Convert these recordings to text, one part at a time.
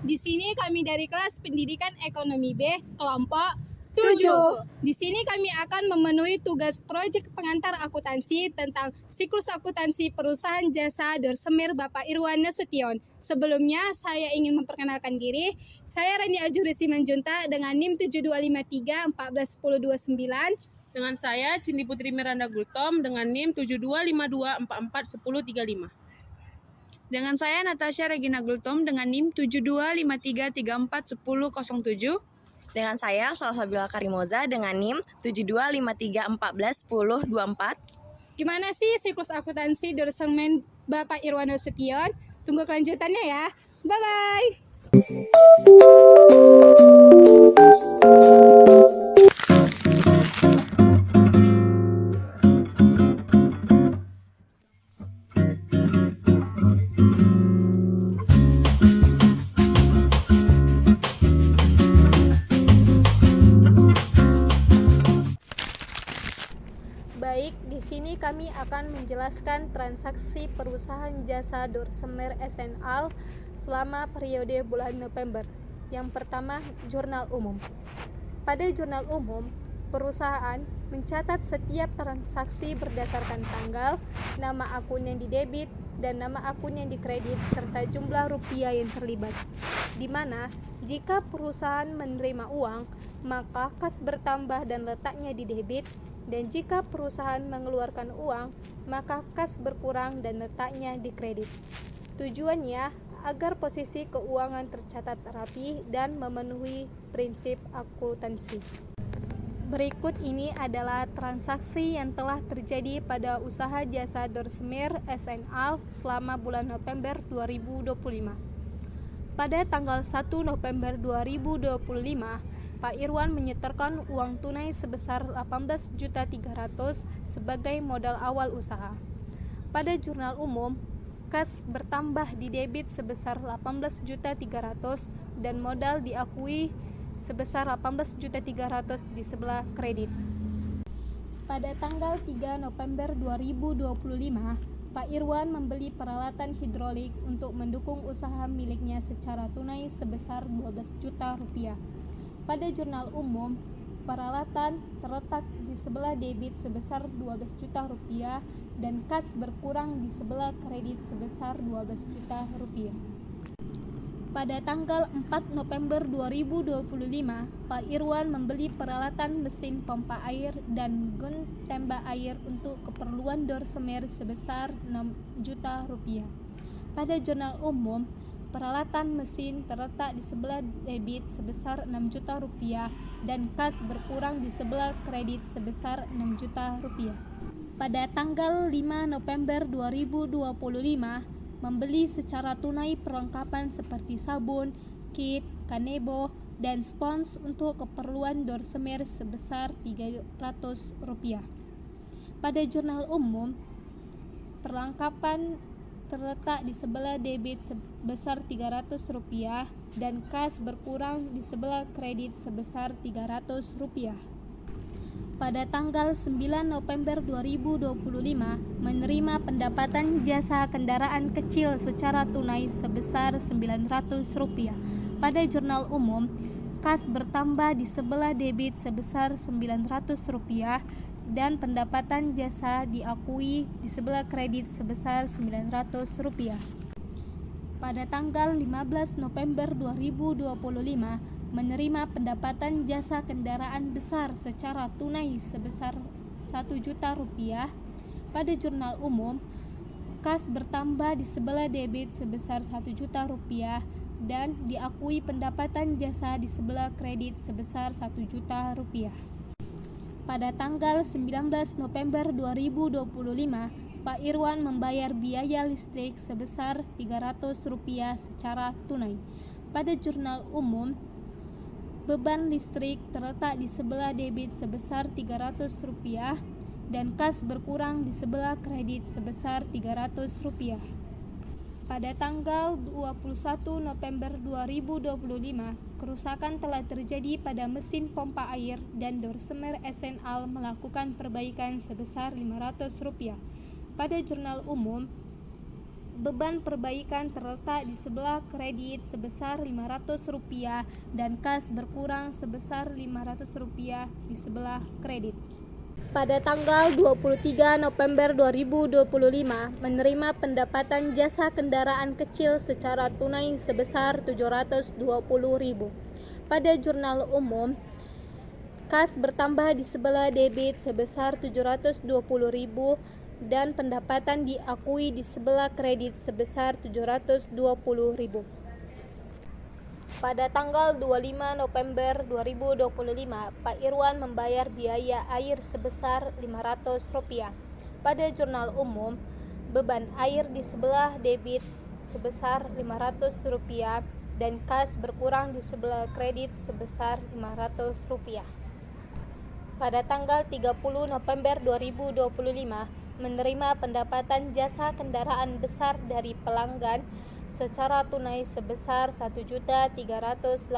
Di sini kami dari kelas pendidikan ekonomi B, kelompok 7. Di sini kami akan memenuhi tugas proyek pengantar akuntansi tentang siklus akuntansi perusahaan jasa Dorsemir Bapak Irwan Nasution. Sebelumnya, saya ingin memperkenalkan diri. Saya Rani Ajuri Simanjunta dengan NIM 7253 1410229. Dengan saya, Cindy Putri Miranda Gultom dengan NIM 7252 441035. Dengan saya, Natasha Regina Gultom dengan NIM 7253341007. Dengan saya, Salsabila Karimoza dengan NIM 7253141024. Gimana sih siklus akuntansi Dorsemir Bapak Irwan Nasution? Tunggu kelanjutannya ya. Bye-bye! Baik, di sini kami akan menjelaskan transaksi perusahaan jasa Dorsemir SNL selama periode bulan November. Yang pertama, jurnal umum. Pada jurnal umum, perusahaan mencatat setiap transaksi berdasarkan tanggal, nama akun yang didebit, dan nama akun yang dikredit, serta jumlah rupiah yang terlibat. Di mana, jika perusahaan menerima uang, maka kas bertambah dan letaknya di debit, dan jika perusahaan mengeluarkan uang, maka kas berkurang dan letaknya di kredit. Tujuannya agar posisi keuangan tercatat rapi dan memenuhi prinsip akuntansi. Berikut ini adalah transaksi yang telah terjadi pada usaha jasa Dorsemir SNL selama bulan November 2025. Pada tanggal 1 November 2025, Pak Irwan menyetorkan uang tunai sebesar 18.300.000 sebagai modal awal usaha. Pada jurnal umum, kas bertambah di debit sebesar 18.300.000 dan modal diakui sebesar 18.300.000 di sebelah kredit. Pada tanggal 3 November 2025, Pak Irwan membeli peralatan hidrolik untuk mendukung usaha miliknya secara tunai sebesar 12 juta rupiah. Pada jurnal umum, peralatan terletak di sebelah debit sebesar 12 juta rupiah dan kas berkurang di sebelah kredit sebesar 12 juta rupiah. Pada tanggal 4 November 2025, Pak Irwan membeli peralatan mesin pompa air dan gun tembak air untuk keperluan Dorsemir sebesar 6 juta rupiah. Pada jurnal umum, peralatan mesin terletak di sebelah debit sebesar 6 juta rupiah dan kas berkurang di sebelah kredit sebesar 6 juta rupiah. Pada tanggal 5 November 2025, membeli secara tunai perlengkapan seperti sabun, kit, kanebo, dan spons untuk keperluan Dorsemir sebesar 300 rupiah. Pada jurnal umum, perlengkapan terletak di sebelah debit sebesar 300 rupiah dan kas berkurang di sebelah kredit sebesar 300 rupiah. Pada tanggal 9 November 2025, menerima pendapatan jasa kendaraan kecil secara tunai sebesar 900 rupiah. Pada jurnal umum, kas bertambah di sebelah debit sebesar 900 rupiah dan pendapatan jasa diakui di sebelah kredit sebesar 900 rupiah. Pada tanggal 15 November 2025, menerima pendapatan jasa kendaraan besar secara tunai sebesar 1 juta rupiah. Pada jurnal umum, kas bertambah di sebelah debit sebesar 1 juta rupiah dan diakui pendapatan jasa di sebelah kredit sebesar 1 juta rupiah. Pada tanggal 19 November 2025, Pak Irwan membayar biaya listrik sebesar 300 rupiah secara tunai. Pada jurnal umum, beban listrik terletak di sebelah debit sebesar 300 rupiah dan kas berkurang di sebelah kredit sebesar 300 rupiah. Pada tanggal 21 November 2025, kerusakan telah terjadi pada mesin pompa air dan Dorsemir SNL melakukan perbaikan sebesar 500 rupiah. Pada jurnal umum, beban perbaikan terletak di sebelah kredit sebesar Rp500 dan kas berkurang sebesar Rp500 di sebelah kredit. Pada tanggal 23 November 2025 menerima pendapatan jasa kendaraan kecil secara tunai sebesar Rp720.000. Pada jurnal umum, kas bertambah di sebelah debit sebesar Rp720.000 dan pendapatan diakui di sebelah kredit sebesar Rp720.000. Pada tanggal 25 November 2025, Pak Irwan membayar biaya air sebesar Rp500. Pada jurnal umum, beban air di sebelah debit sebesar Rp500 dan kas berkurang di sebelah kredit sebesar Rp500. Pada tanggal 30 November 2025, menerima pendapatan jasa kendaraan besar dari pelanggan secara tunai sebesar Rp1.380.000.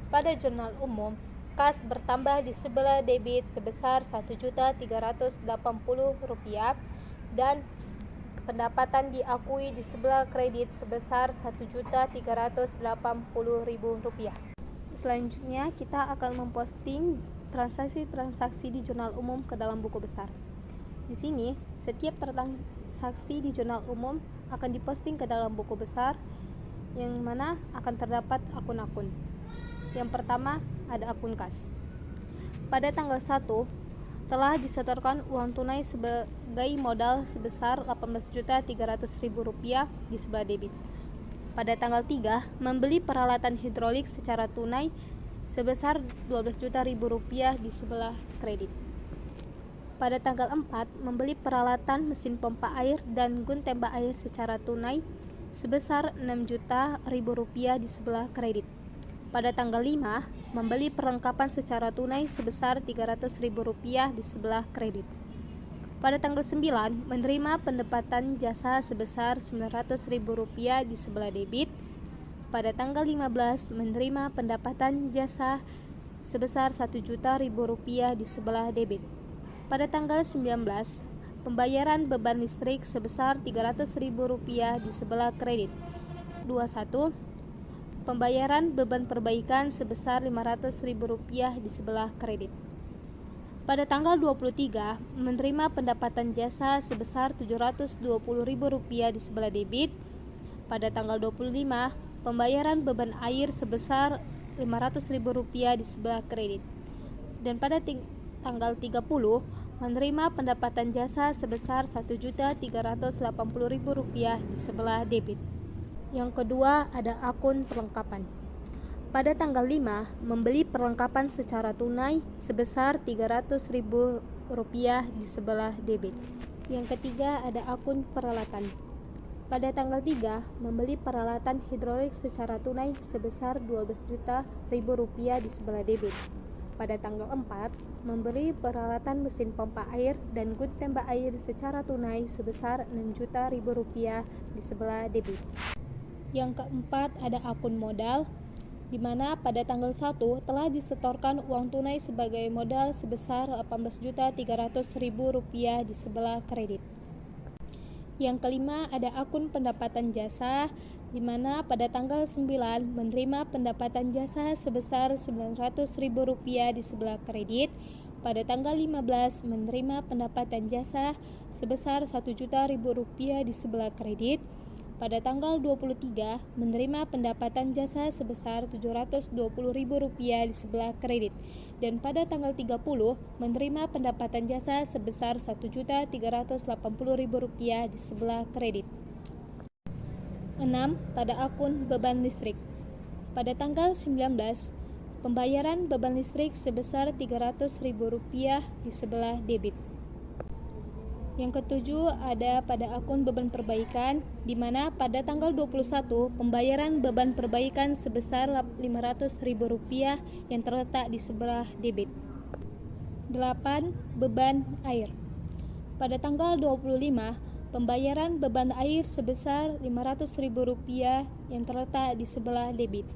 Pada jurnal umum, kas bertambah di sebelah debit sebesar Rp1.380.000 dan pendapatan diakui di sebelah kredit sebesar Rp1.380.000. Selanjutnya kita akan memposting transaksi-transaksi di jurnal umum ke dalam buku besar. Di sini, setiap transaksi di jurnal umum akan diposting ke dalam buku besar yang mana akan terdapat akun-akun. Yang pertama ada akun kas. Pada tanggal 1 telah disetorkan uang tunai sebagai modal sebesar Rp18.300.000 di sebelah debit. Pada tanggal 3 membeli peralatan hidrolik secara tunai sebesar Rp12.000 di sebelah kredit. Pada tanggal 4 membeli peralatan mesin pompa air dan gun tembak air secara tunai sebesar Rp6.000 di sebelah kredit. Pada tanggal 5 membeli perlengkapan secara tunai sebesar Rp300.000 di sebelah kredit. Pada tanggal 9 menerima pendapatan jasa sebesar Rp900.000 di sebelah debit. Pada tanggal 15 menerima pendapatan jasa sebesar Rp1.000.000 di sebelah debit. Pada tanggal 19 pembayaran beban listrik sebesar Rp300.000 di sebelah kredit. 21 pembayaran beban perbaikan sebesar Rp500.000 di sebelah kredit. Pada tanggal 23 menerima pendapatan jasa sebesar Rp720.000 di sebelah debit. Pada tanggal 25 pembayaran beban air sebesar Rp500.000 di sebelah kredit. Dan pada tanggal 30 menerima pendapatan jasa sebesar Rp1.380.000 di sebelah debit. Yang kedua ada akun perlengkapan. Pada tanggal 5 membeli perlengkapan secara tunai sebesar Rp300.000 di sebelah debit. Yang ketiga ada akun peralatan. Pada tanggal 3 membeli peralatan hidrolik secara tunai sebesar Rp12.000 di sebelah debit. Pada tanggal 4 membeli peralatan mesin pompa air dan gun tembak air secara tunai sebesar Rp6.000 di sebelah debit. Yang keempat ada akun modal, di mana pada tanggal 1 telah disetorkan uang tunai sebagai modal sebesar Rp18.300.000 di sebelah kredit. Yang kelima ada akun pendapatan jasa, di mana pada tanggal 9 menerima pendapatan jasa sebesar Rp900.000 di sebelah kredit. Pada tanggal 15 menerima pendapatan jasa sebesar Rp1.000.000 di sebelah kredit. Pada tanggal 23 menerima pendapatan jasa sebesar Rp720.000 di sebelah kredit. Dan pada tanggal 30 menerima pendapatan jasa sebesar Rp1.380.000 di sebelah kredit. 6. Pada akun beban listrik. Pada tanggal 19 pembayaran beban listrik sebesar Rp300.000 di sebelah debit. Yang ketujuh ada pada akun beban perbaikan, di mana pada tanggal 21 pembayaran beban perbaikan sebesar Rp500.000 yang terletak di sebelah debit. 8. Beban air. Pada tanggal 25 pembayaran beban air sebesar Rp500.000 yang terletak di sebelah debit.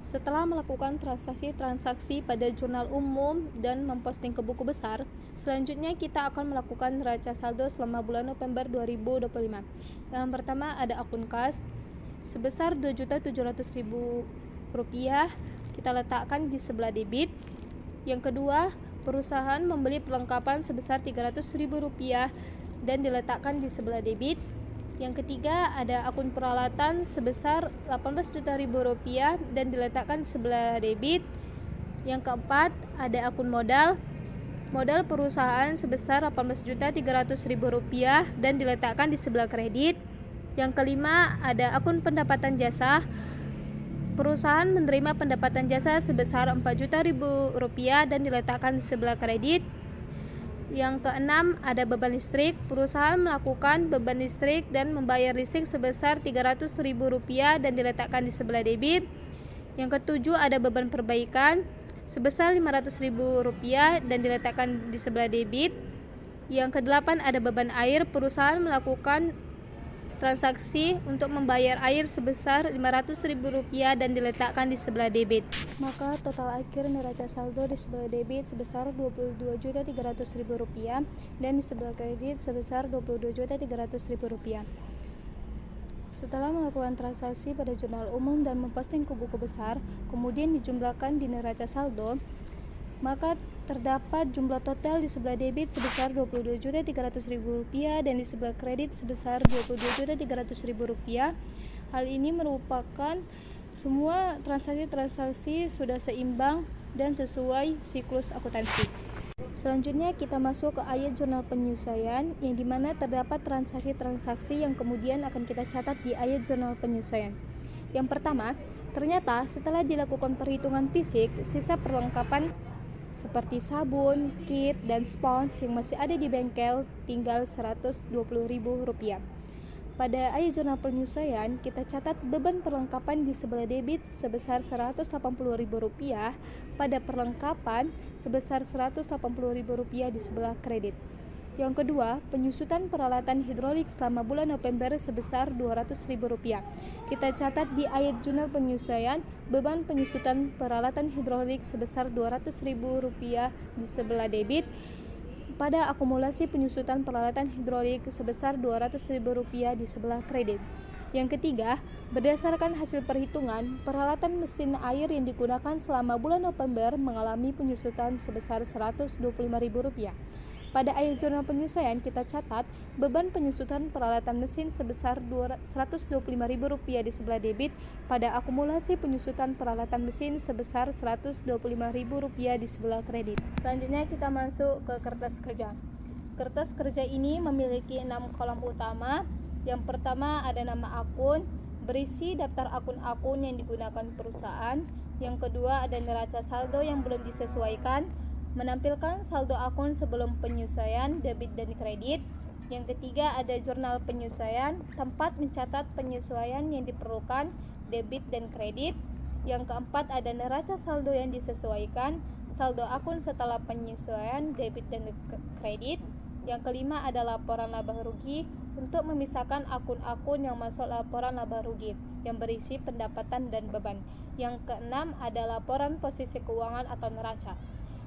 Setelah melakukan transaksi-transaksi pada jurnal umum dan memposting ke buku besar, selanjutnya kita akan melakukan neraca saldo selama bulan November 2025. Yang pertama ada akun kas sebesar Rp2.700.000, kita letakkan di sebelah debit. Yang kedua, perusahaan membeli perlengkapan sebesar Rp300.000 dan diletakkan di sebelah debit. Yang ketiga, ada akun peralatan sebesar Rp18 juta dan diletakkan sebelah debit. Yang keempat, ada akun modal perusahaan sebesar Rp18.300.000 dan diletakkan di sebelah kredit. Yang kelima, ada akun pendapatan jasa. Perusahaan menerima pendapatan jasa sebesar Rp4 juta dan diletakkan di sebelah kredit. Yang keenam, ada beban listrik. Perusahaan melakukan beban listrik dan membayar listrik sebesar Rp300.000 dan diletakkan di sebelah debit. Yang ketujuh, ada beban perbaikan sebesar Rp500.000 dan diletakkan di sebelah debit. Yang kedelapan, ada beban air. Perusahaan melakukan transaksi untuk membayar air sebesar Rp500.000 dan diletakkan di sebelah debit. Maka total akhir neraca saldo di sebelah debit sebesar Rp22.300.000 dan di sebelah kredit sebesar Rp22.300.000. Setelah melakukan transaksi pada jurnal umum dan memposting ke buku besar, kemudian dijumlahkan di neraca saldo, maka terdapat jumlah total di sebelah debit sebesar Rp22.300.000 dan di sebelah kredit sebesar Rp22.300.000. Hal ini merupakan semua transaksi-transaksi sudah seimbang dan sesuai siklus akuntansi. Selanjutnya kita masuk ke ayat jurnal penyesuaian, yang dimana terdapat transaksi-transaksi yang kemudian akan kita catat di ayat jurnal penyesuaian. Yang pertama, ternyata setelah dilakukan perhitungan fisik, sisa perlengkapan seperti sabun, kit, dan spons yang masih ada di bengkel tinggal Rp120.000. Pada ayat jurnal penyesuaian, kita catat beban perlengkapan di sebelah debit sebesar Rp180.000, pada perlengkapan sebesar Rp180.000 di sebelah kredit. Yang kedua, penyusutan peralatan hidrolik selama bulan November sebesar Rp200.000. Kita catat di ayat jurnal penyesuaian beban penyusutan peralatan hidrolik sebesar Rp200.000 di sebelah debit, pada akumulasi penyusutan peralatan hidrolik sebesar Rp200.000 di sebelah kredit. Yang ketiga, berdasarkan hasil perhitungan, peralatan mesin air yang digunakan selama bulan November mengalami penyusutan sebesar Rp125.000. Pada ayat jurnal penyesuaian kita catat beban penyusutan peralatan mesin sebesar Rp125.000 di sebelah debit, pada akumulasi penyusutan peralatan mesin sebesar Rp125.000 di sebelah kredit. Selanjutnya kita masuk ke kertas kerja. Kertas kerja ini memiliki 6 kolom utama. Yang pertama ada nama akun, berisi daftar akun-akun yang digunakan perusahaan. Yang kedua ada neraca saldo yang belum disesuaikan, menampilkan saldo akun sebelum penyesuaian debit dan kredit. Yang ketiga ada jurnal penyesuaian, tempat mencatat penyesuaian yang diperlukan debit dan kredit. Yang keempat ada neraca saldo yang disesuaikan, saldo akun setelah penyesuaian debit dan kredit. Yang kelima ada laporan laba rugi, untuk memisahkan akun-akun yang masuk laporan laba rugi yang berisi pendapatan dan beban. Yang keenam ada laporan posisi keuangan atau neraca,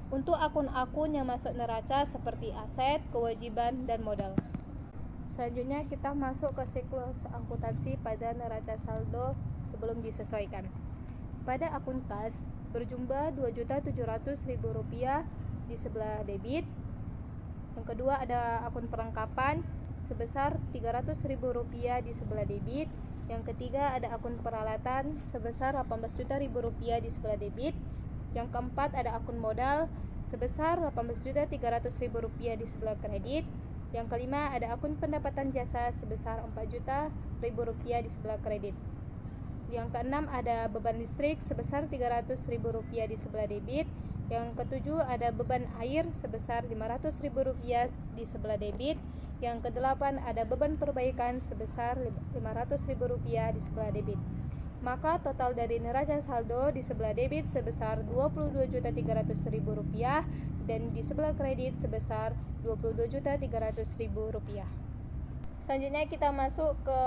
untuk akun-akun yang masuk neraca seperti aset, kewajiban, dan modal. Selanjutnya kita masuk ke siklus akuntansi pada neraca saldo sebelum disesuaikan. Pada akun kas berjumlah Rp2.700.000 di sebelah debit. Yang kedua ada akun perlengkapan sebesar Rp300.000 di sebelah debit. Yang ketiga ada akun peralatan sebesar Rp18 juta di sebelah debit. Yang keempat ada akun modal sebesar Rp18.300.000 di sebelah kredit. Yang kelima ada akun pendapatan jasa sebesar Rp4 juta di sebelah kredit. Yang keenam ada beban listrik sebesar Rp300.000 di sebelah debit. Yang ketujuh ada beban air sebesar Rp500.000 di sebelah debit. Yang kedelapan ada beban perbaikan sebesar Rp500.000 di sebelah debit. Maka total dari neraca saldo di sebelah debit sebesar Rp22.300.000 dan di sebelah kredit sebesar Rp22.300.000. Selanjutnya kita masuk ke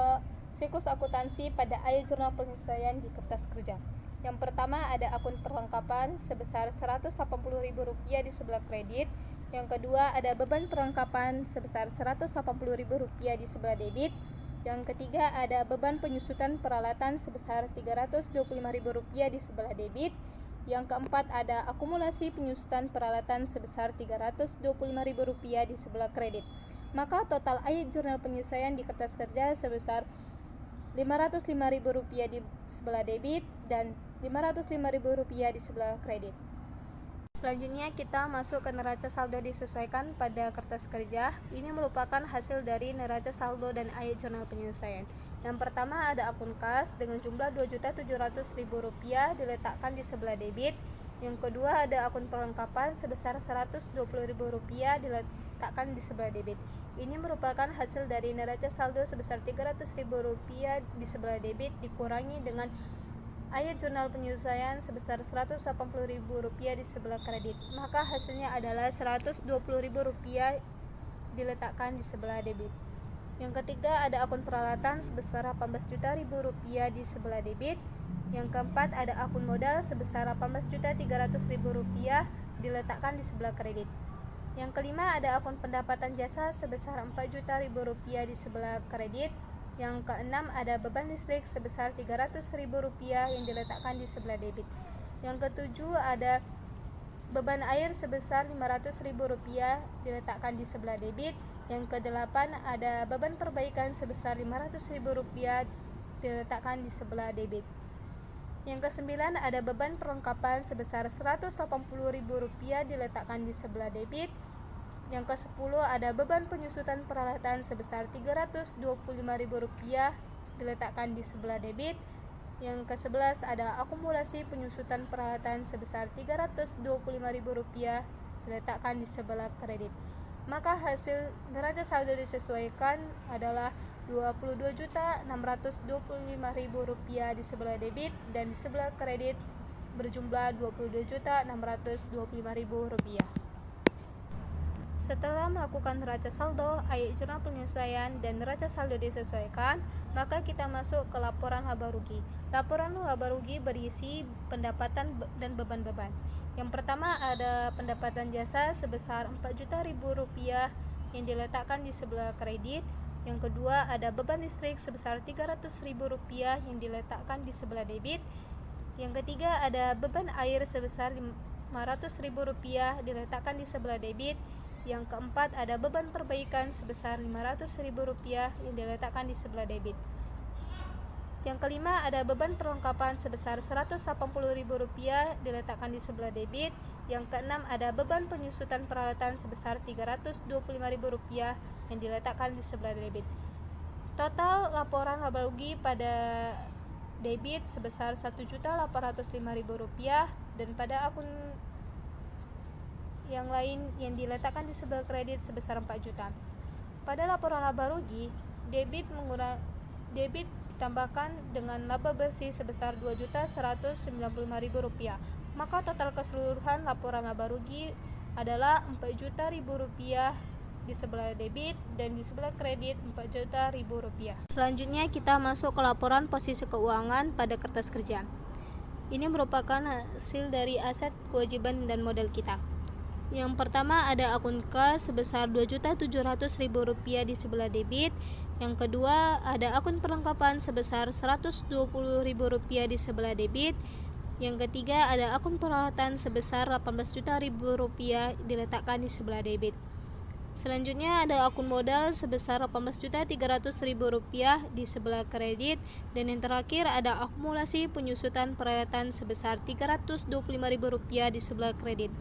Siklus akuntansi pada ayat jurnal penyesuaian di kertas kerja. Yang pertama ada akun perlengkapan sebesar Rp180.000 di sebelah kredit. Yang kedua ada beban perlengkapan sebesar Rp180.000 di sebelah debit. Yang ketiga ada beban penyusutan peralatan sebesar Rp325.000 di sebelah debit. Yang keempat ada akumulasi penyusutan peralatan sebesar Rp325.000 di sebelah kredit. Maka total ayat jurnal penyesuaian di kertas kerja sebesar Rp505.000 di sebelah debit dan Rp505.000 di sebelah kredit. Selanjutnya kita masuk ke neraca saldo disesuaikan pada kertas kerja. Ini merupakan hasil dari neraca saldo dan ayat jurnal penyesuaian. Yang pertama ada akun kas dengan jumlah Rp2.700.000 diletakkan di sebelah debit. Yang kedua ada akun perlengkapan sebesar Rp120.000 diletakkan di sebelah debit. Ini merupakan hasil dari neraca saldo sebesar Rp300.000 di sebelah debit dikurangi dengan ayat jurnal penyesuaian sebesar Rp180.000 di sebelah kredit. Maka hasilnya adalah Rp120.000 diletakkan di sebelah debit. Yang ketiga ada akun peralatan sebesar Rp18.000 di sebelah debit. Yang keempat ada akun modal sebesar Rp18.300.000 diletakkan di sebelah kredit. Yang kelima ada akun pendapatan jasa sebesar Rp4.000.000 di sebelah kredit. Yang keenam ada beban listrik sebesar Rp300.000 yang diletakkan di sebelah debit. Yang ketujuh ada beban air sebesar Rp500.000 diletakkan di sebelah debit. Yang kedelapan ada beban perbaikan sebesar Rp500.000 diletakkan di sebelah debit. Yang kesembilan ada beban perlengkapan sebesar Rp180.000 diletakkan di sebelah debit. Yang ke-10 ada beban penyusutan peralatan sebesar Rp325.000 diletakkan di sebelah debit. Yang ke-11 ada akumulasi penyusutan peralatan sebesar Rp325.000 diletakkan di sebelah kredit. Maka hasil neraca saldo disesuaikan adalah Rp22.625.000 di sebelah debit dan di sebelah kredit berjumlah Rp22.625.000. Setelah melakukan neraca saldo, ayat jurnal penyesuaian, dan neraca saldo disesuaikan, maka kita masuk ke laporan laba rugi. Laporan laba rugi berisi pendapatan dan beban-beban. Yang pertama ada pendapatan jasa sebesar Rp4.000.000 yang diletakkan di sebelah kredit. Yang kedua ada beban listrik sebesar Rp300.000 yang diletakkan di sebelah debit. Yang ketiga ada beban air sebesar Rp500.000 diletakkan di sebelah debit. Yang keempat ada beban perbaikan sebesar Rp500.000 yang diletakkan di sebelah debit. Yang kelima ada beban perlengkapan sebesar Rp180.000 diletakkan di sebelah debit. Yang keenam ada beban penyusutan peralatan sebesar Rp325.000 yang diletakkan di sebelah debit. Total laporan laba rugi pada debit sebesar Rp1.805.000 dan pada akun yang lain yang diletakkan di sebelah kredit sebesar Rp4 juta. Pada laporan laba rugi, debit ditambahkan dengan laba bersih sebesar Rp2.195.000. Maka total keseluruhan laporan laba rugi adalah Rp4 juta di sebelah debit dan di sebelah kredit Rp4 juta. Selanjutnya kita masuk ke laporan posisi keuangan pada kertas kerja. Ini merupakan hasil dari aset, kewajiban, dan modal kita. Yang pertama ada akun kas sebesar Rp2.700.000 di sebelah debit. Yang kedua ada akun perlengkapan sebesar Rp120.000 di sebelah debit. Yang ketiga ada akun peralatan sebesar Rp18 juta diletakkan di sebelah debit. Selanjutnya ada akun modal sebesar Rp18.300.000 di sebelah kredit. Dan yang terakhir ada akumulasi penyusutan peralatan sebesar Rp325.000 di sebelah kredit.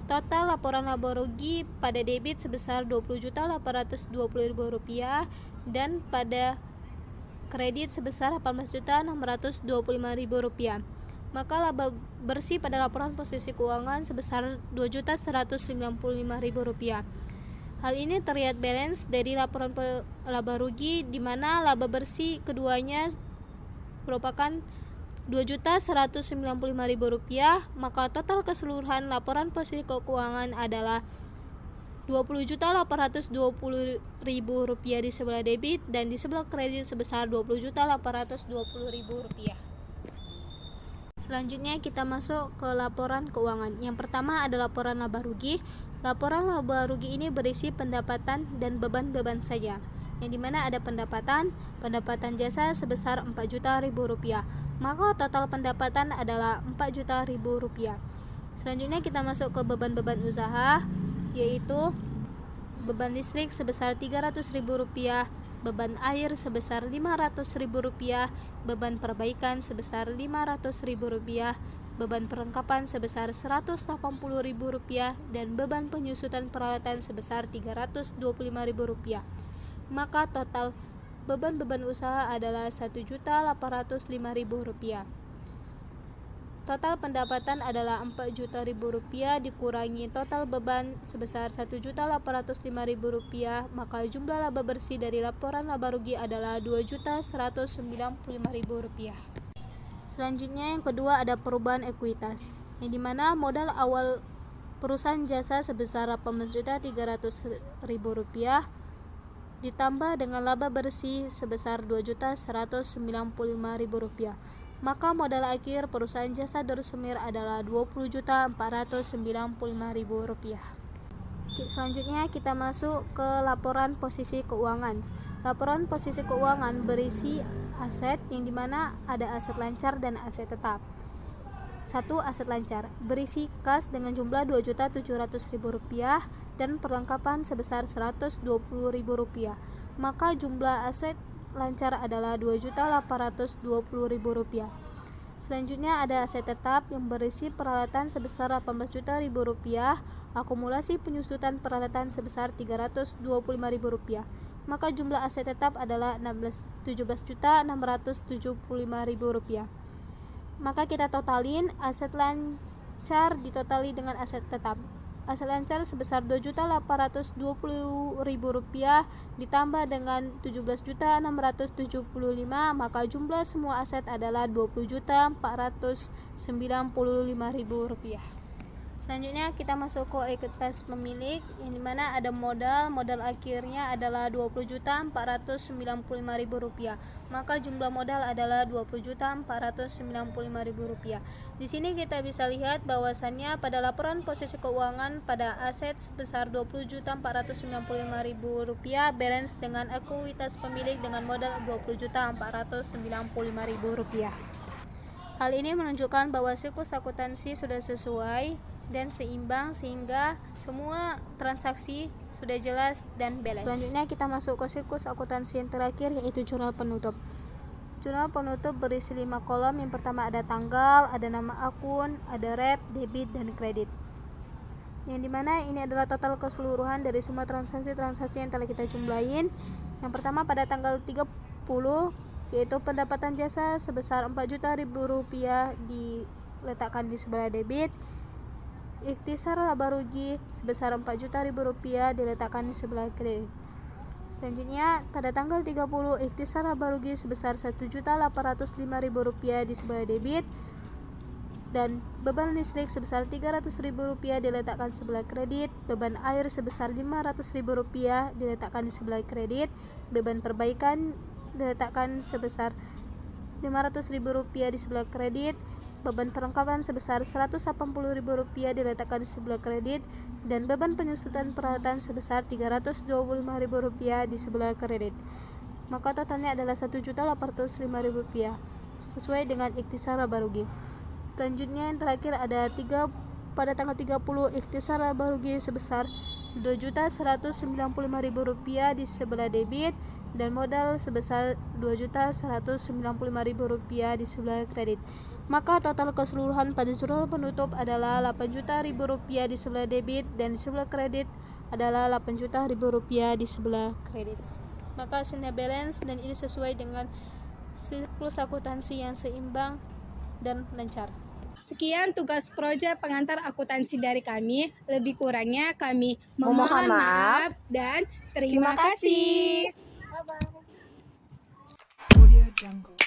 Total laporan laba rugi pada debit sebesar Rp20.820.000 dan pada kredit sebesar Rp18.625.000. Maka laba bersih pada laporan posisi keuangan sebesar Rp2.195.000. Hal ini terlihat balance dari laporan laba rugi di mana laba bersih keduanya merupakan Rp2.195.000, maka total keseluruhan laporan posisi keuangan adalah Rp20.820.000 di sebelah debit dan di sebelah kredit sebesar Rp20.820.000. Selanjutnya kita masuk ke laporan keuangan. Yang pertama ada laporan laba rugi. Laporan laba rugi ini berisi pendapatan dan beban-beban saja. Yang dimana ada pendapatan jasa sebesar Rp4.000.000. Maka total pendapatan adalah Rp4.000.000. Selanjutnya kita masuk ke beban-beban usaha, yaitu beban listrik sebesar Rp300.000, beban air sebesar Rp500.000, beban perbaikan sebesar Rp500.000, beban perlengkapan sebesar Rp180.000, dan beban penyusutan peralatan sebesar Rp325.000. Maka total beban-beban usaha adalah Rp1.805.000. Total pendapatan adalah Rp4.000.000 dikurangi total beban sebesar Rp1.805.000, maka jumlah laba bersih dari laporan laba rugi adalah Rp2.195.000. Selanjutnya yang kedua ada perubahan ekuitas, yang dimana modal awal perusahaan jasa sebesar Rp18.300.000 ditambah dengan laba bersih sebesar Rp2.195.000. Maka modal akhir perusahaan jasa Dorsemir adalah Rp20.495.000. Selanjutnya kita masuk ke laporan posisi keuangan. Laporan posisi keuangan berisi aset, yang dimana ada aset lancar dan aset tetap. 1. Aset lancar berisi kas dengan jumlah Rp2.700.000 dan perlengkapan sebesar Rp120.000. Maka jumlah aset lancar adalah Rp2.820.000. Selanjutnya ada aset tetap yang berisi peralatan sebesar Rp18.000.000, akumulasi penyusutan peralatan sebesar Rp325.000. Maka jumlah aset tetap adalah Rp17.675.000. Maka kita totalin aset lancar ditotali dengan aset tetap. Aset lancar sebesar Rp2.820.000 ditambah dengan Rp17.675, maka jumlah semua aset adalah Rp20.495.000. Selanjutnya kita masuk ke ekuitas pemilik, yang dimana ada modal akhirnya adalah Rp20.495.000, maka jumlah modal adalah Rp20.495.000. Di sini kita bisa lihat bahwasannya pada laporan posisi keuangan pada aset sebesar Rp20.495.000 balance dengan ekuitas pemilik dengan modal Rp20.495.000. Hal ini menunjukkan bahwa siklus akuntansi sudah sesuai dan seimbang sehingga semua transaksi sudah jelas dan balance. Selanjutnya kita masuk ke siklus akuntansi yang terakhir, yaitu jurnal penutup. Jurnal penutup berisi 5 kolom. Yang pertama ada tanggal, ada nama akun, ada rep, debit, dan kredit. Yang dimana ini adalah total keseluruhan dari semua transaksi-transaksi yang telah kita jumlahin. Yang pertama pada tanggal 30, yaitu pendapatan jasa sebesar Rp4.000.000 diletakkan di sebelah debit. Ikhtisar laba rugi sebesar Rp4.000.000 diletakkan di sebelah kredit. Selanjutnya pada tanggal 30 ikhtisar laba rugi sebesar Rp1.805.000 di sebelah debit, dan beban listrik sebesar Rp300.000 diletakkan sebelah kredit, beban air sebesar Rp500.000 diletakkan di sebelah kredit, beban perbaikan diletakkan sebesar Rp500.000 di sebelah kredit, beban perlengkapan sebesar Rp180.000 diletakkan di sebelah kredit, dan beban penyusutan peralatan sebesar Rp325.000 di sebelah kredit. Maka totalnya adalah Rp1.805.000 sesuai dengan ikhtisar laba rugi. Selanjutnya yang terakhir ada pada tanggal 30 ikhtisar laba rugi sebesar Rp2.195.000 di sebelah debit, dan modal sebesar Rp2.195.000 di sebelah kredit. Maka total keseluruhan pada jurnal penutup adalah Rp8.000.000 di sebelah debit, dan di sebelah kredit adalah Rp8.000.000 di sebelah kredit. Maka hasilnya balance, dan ini sesuai dengan siklus akuntansi yang seimbang dan lancar. Sekian tugas proyek pengantar akuntansi dari kami. Lebih kurangnya kami Memohon maaf dan Terima terima kasih. kasih. Audio Jungle.